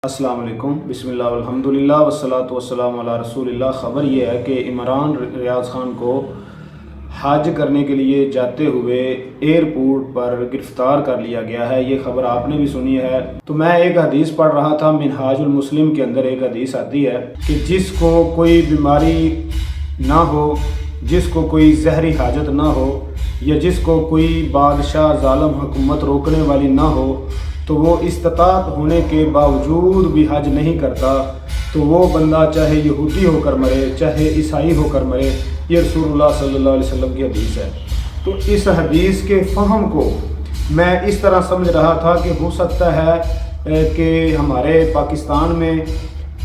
السلام علیکم، بسم اللہ والحمدللہ والصلاۃ والسلام علی رسول اللہ۔ خبر یہ ہے کہ عمران ریاض خان کو حج کرنے کے لیے جاتے ہوئے ایئرپورٹ پر گرفتار کر لیا گیا ہے۔ یہ خبر آپ نے بھی سنی ہے۔ تو میں ایک حدیث پڑھ رہا تھا، منہاج المسلم کے اندر ایک حدیث آتی ہے کہ جس کو کوئی بیماری نہ ہو، جس کو کوئی زہری حاجت نہ ہو، یا جس کو کوئی بادشاہ ظالم حکومت روکنے والی نہ ہو، تو وہ استطاعت ہونے کے باوجود بھی حج نہیں کرتا، تو وہ بندہ چاہے یہودی ہو کر مرے، چاہے عیسائی ہو کر مرے۔ یہ رسول اللہ صلی اللہ علیہ وسلم کی حدیث ہے۔ تو اس حدیث کے فہم کو میں اس طرح سمجھ رہا تھا کہ ہو سکتا ہے کہ ہمارے پاکستان میں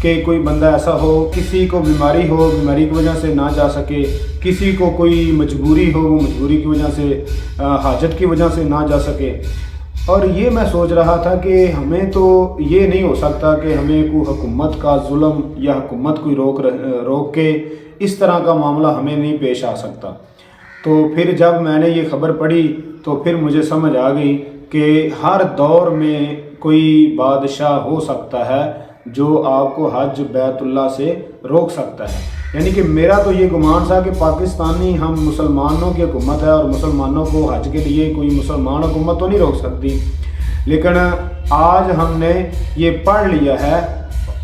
کہ کوئی بندہ ایسا ہو، کسی کو بیماری ہو، بیماری کی وجہ سے نہ جا سکے، کسی کو کوئی مجبوری ہو، وہ مجبوری کی وجہ سے، حاجت کی وجہ سے نہ جا سکے۔ اور یہ میں سوچ رہا تھا کہ ہمیں تو یہ نہیں ہو سکتا کہ ہمیں کوئی حکومت کا ظلم یا حکومت کوئی روک کے اس طرح کا معاملہ ہمیں نہیں پیش آ سکتا۔ تو پھر جب میں نے یہ خبر پڑھی تو پھر مجھے سمجھ آ گئی کہ ہر دور میں کوئی بادشاہ ہو سکتا ہے جو آپ کو حج بیت اللہ سے روک سکتا ہے۔ یعنی کہ میرا تو یہ گمان تھا کہ پاکستانی ہم مسلمانوں کی حکومت ہے اور مسلمانوں کو حج کے لیے کوئی مسلمان حکومت تو نہیں روک سکتی، لیکن آج ہم نے یہ پڑھ لیا ہے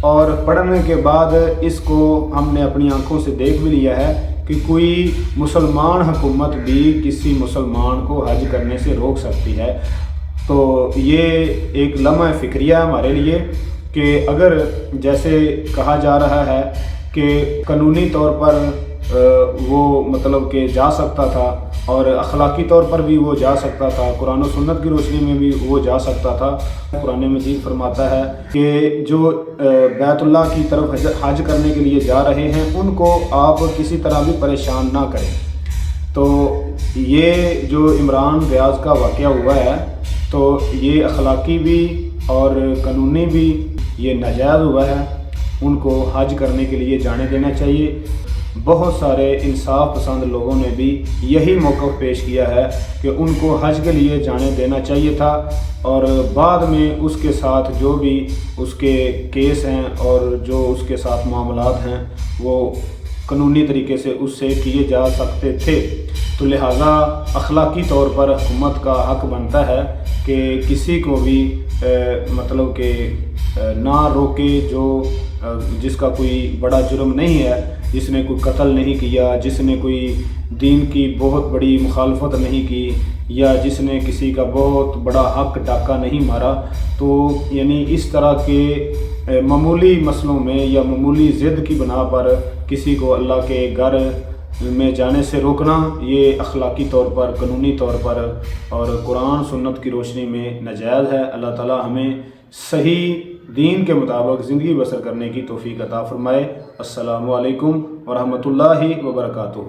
اور پڑھنے کے بعد اس کو ہم نے اپنی آنکھوں سے دیکھ بھی لیا ہے کہ کوئی مسلمان حکومت بھی کسی مسلمان کو حج کرنے سے روک سکتی ہے۔ تو یہ ایک لمحہ فکریہ ہے ہمارے لیے کہ اگر جیسے کہا جا رہا ہے کہ قانونی طور پر وہ مطلب کہ جا سکتا تھا اور اخلاقی طور پر بھی وہ جا سکتا تھا، قرآن و سنت کی روشنی میں بھی وہ جا سکتا تھا۔ قرآن مجید فرماتا ہے کہ جو بیت اللہ کی طرف حج کرنے کے لیے جا رہے ہیں ان کو آپ کسی طرح بھی پریشان نہ کریں۔ تو یہ جو عمران ریاض کا واقعہ ہوا ہے تو یہ اخلاقی بھی اور قانونی بھی یہ ناجائز ہوا ہے، ان کو حج کرنے کے لیے جانے دینا چاہیے۔ بہت سارے انصاف پسند لوگوں نے بھی یہی موقف پیش کیا ہے کہ ان کو حج کے لیے جانے دینا چاہیے تھا، اور بعد میں اس کے ساتھ جو بھی اس کے کیس ہیں اور جو اس کے ساتھ معاملات ہیں وہ قانونی طریقے سے اس سے کیے جا سکتے تھے۔ تو لہٰذا اخلاقی طور پر حکومت کا حق بنتا ہے کہ کسی کو بھی مطلب کہ نہ روکے جو جس کا کوئی بڑا جرم نہیں ہے، جس نے کوئی قتل نہیں کیا، جس نے کوئی دین کی بہت بڑی مخالفت نہیں کی، یا جس نے کسی کا بہت بڑا حق ڈاکہ نہیں مارا۔ تو یعنی اس طرح کے معمولی مسئلوں میں یا معمولی ضد کی بنا پر کسی کو اللہ کے گھر میں جانے سے روکنا یہ اخلاقی طور پر، قانونی طور پر اور قرآن سنت کی روشنی میں ناجائز ہے۔ اللہ تعالی ہمیں صحیح دین کے مطابق زندگی بسر کرنے کی توفیق عطا فرمائے۔ السلام علیکم ورحمۃ اللہ وبرکاتہ۔